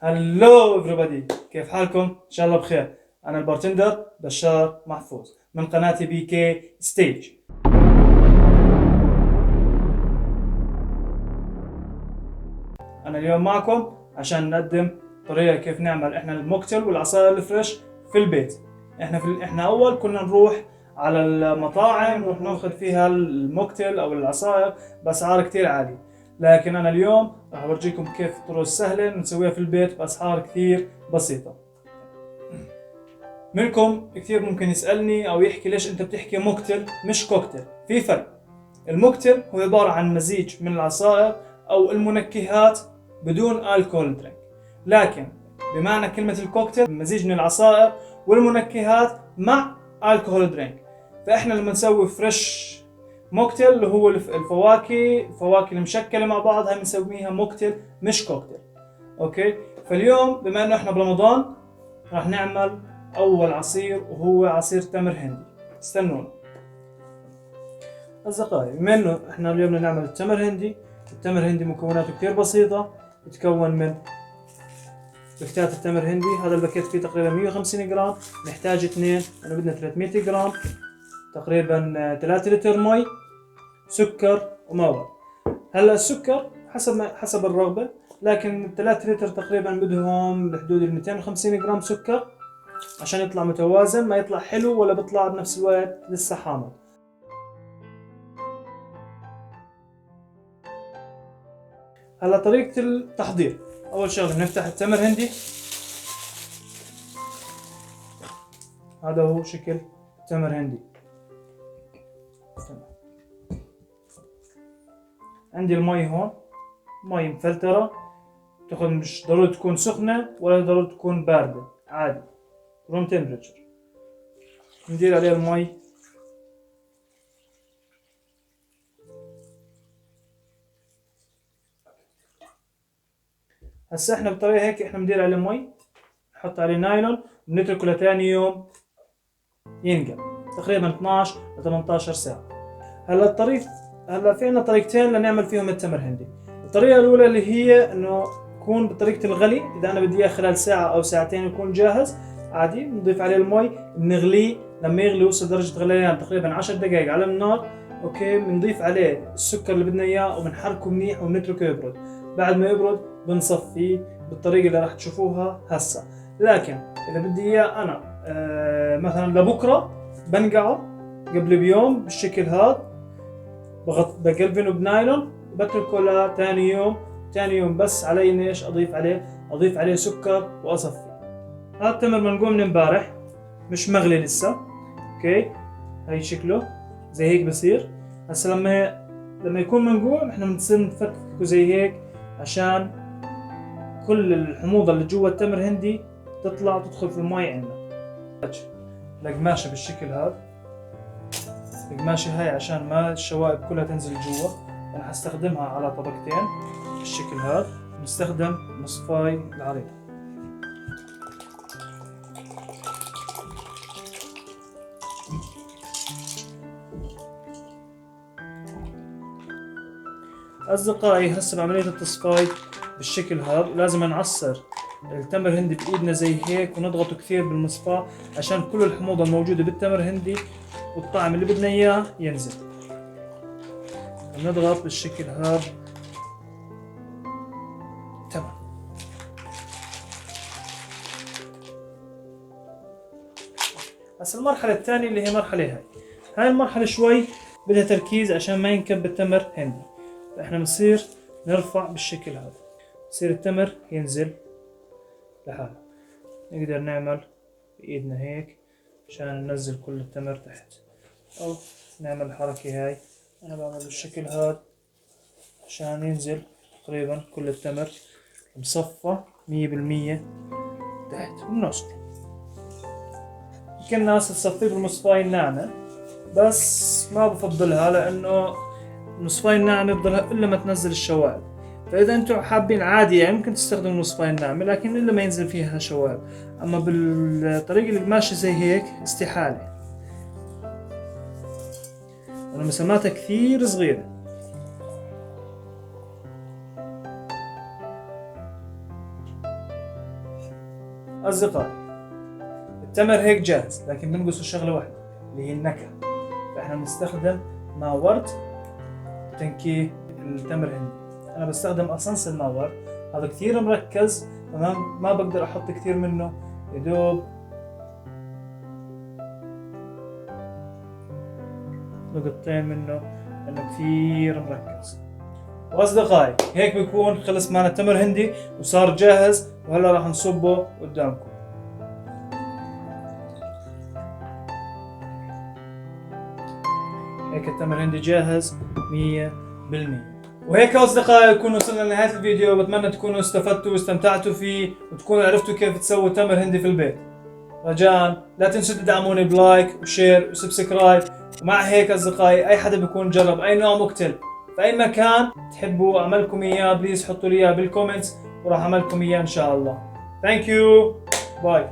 هلو everybody، كيف حالكم؟ إن شاء الله بخير. أنا البارتندر بشار محفوظ من قناة بي كي ستيج. أنا اليوم معكم عشان نقدم طريقة كيف نعمل إحنا الموكتيل والعصائر الفريش في البيت. إحنا أول كنا نروح على المطاعم نروح ناخذ فيها الموكتيل أو العصائر بأسعار كتير عالية، لكن أنا اليوم راح أورجيكم كيف الطرق السهلة نسويها في البيت بأسعار كتير بسيطة. منكم كثير ممكن يسألني أو يحكي ليش أنت بتحكي موكتيل مش كوكتيل؟ في فرق. الموكتيل هو عبارة عن مزيج من العصائر أو المنكهات بدون الكحول درينك، لكن بمعنى كلمة الكوكتيل مزيج من العصائر والمنكهات مع الكحول درينك. فإحنا لما نسوي فريش موكتيل اللي هو الفواكه المشكلة مع بعض، هاي بنسميها موكتيل مش كوكتيل. أوكي، فاليوم بما إنه إحنا برمضان راح نعمل أول عصير وهو عصير تمر هندي. استنونا أصدقائي. بما إنه إحنا اليوم بدنا نعمل التمر هندي مكوناته كتير بسيطة، يتكون من باكيتات التمر هندي. هذا الباكيت فيه تقريبا 150 جرام، نحتاج 2، أنا بدنا 300 جرام، تقريبا 3 لتر مي، سكر ومواد. هلا السكر حسب الرغبة، لكن 3 لتر تقريبا بدهم بحدود 250 جرام سكر عشان يطلع متوازن، ما يطلع حلو ولا بيطلع بنفس الوقت لسه حامض. هلا طريقة التحضير، أول شغلة بنفتح التمر هندي. هذا هو شكل تمر هندي. عندي المي هون، مي مفلترة، مش ضروري تكون سخنة ولا ضروري تكون باردة، عادي روم تمبريتشر. ندير عليها المي. هسا احنا بطريقة هيك احنا بندير عليه مي، نحط عليه نايلون ونتركه لثاني يوم ينقع تقريبا 12 ل 18 ساعة. هلا في عنا طريقتين لنعمل فيهم التمر هندي. الطريقة الأولى اللي هي إنه يكون بطريقة الغلي، إذا أنا بدي إياه خلال ساعة أو ساعتين يكون جاهز عادي. نضيف عليه المي، بنغليه لما يغلي يوصل درجة غليان تقريبا 10 دقائق على النار. أوكي، بنضيف عليه السكر اللي بدنا إياه وبنحركه منيح وبنتركه يبرد. بعد ما يبرد بنصفيه بالطريقة اللي راح تشوفوها هسا. لكن إذا بدي إياه أنا مثلا لبكرة، بنقعه قبل بيوم بالشكل هذا، بقلبنه بنايلون وبتركه لثاني يوم. ثاني يوم بس علي اني ايش اضيف عليه سكر واصفي. هذا التمر منقوع من امبارح، مش مغلي لسه. اوكي، هاي شكله زي هيك بصير. هسه لما يكون منقوع احنا بنصير نفككه زي هيك عشان كل الحموضه اللي جوا التمر هندي تطلع وتدخل في المي عندنا. القماشه بالشكل هذا، القماشة هاي عشان ما الشوائب كلها تنزل جوا، أنا حستخدمها على طبقتين بالشكل هذا. بنستخدم مصفاي العريض. أصدقائي هسه بعملية التصفاي بالشكل هذا لازم نعصر التمر هندي بإيدنا زي هيك ونضغطه كثير بالمصفاة عشان كل الحموضة الموجودة بالتمر هندي والطعم اللي بدنا إياه ينزل. نضغط بالشكل هذا. تمام. هسه المرحلة الثانية اللي هي مرحلة هاي المرحلة شوي بدها تركيز عشان ما ينكب التمر هندي. فإحنا بنصير نرفع بالشكل هذا، بصير التمر ينزل لحاله. نقدر نعمل بإيدنا هيك عشان ننزل كل التمر تحت، أو نعمل الحركة هاي. أنا بعمل بالشكل هذا عشان ينزل تقريبا كل التمر مصفى 100% تحت بالنص. يمكن الناس تصفيه بالمصفاية الناعمة، بس ما بفضلها لأنه المصفاية الناعمة بضلها إلا ما تنزل الشوائب. فإذا أنتم حابين عادي يعني ممكن تستخدموا المصفاية الناعمة، لكن إلا ما ينزل فيها شوائب. أما بالطريقة اللي ماشية زي هيك استحالة، أنا مساماتها كثير صغيرة. أصدقائي التمر هيك جاهز، لكن بنقص الشغلة واحدة اللي هي النكهة. فإحنا بنستخدم ماء ورد تنكيه التمر هندي. أنا بستخدم أسانس الماء ورد، هذا كثير مركز، تمام، ما بقدر أحط كثير منه، يدوب نقطتين منه لأنه كثير مركز. وأصدقائي هيك بيكون خلص معنا تمر هندي وصار جاهز، وهلا راح نصبه قدامكم. هيك التمر الهندي جاهز 100%. وهيك أصدقائي نكون وصلنا لنهاية الفيديو، بتمنى تكونوا استفدتوا واستمتعتوا فيه وتكونوا عرفتوا كيف تسووا تمر هندي في البيت. رجاء لا تنسوا تدعموني بلايك وشير وسبسكرايب. ومع هيك أصدقائي أي حدا بيكون جرب أي نوع مقتل في أي مكان تحبوا أعملكم إياه، بليز حطوا لي إياه بالكومنتس وراح أعملكم إياه إن شاء الله. ثانك يو، باي.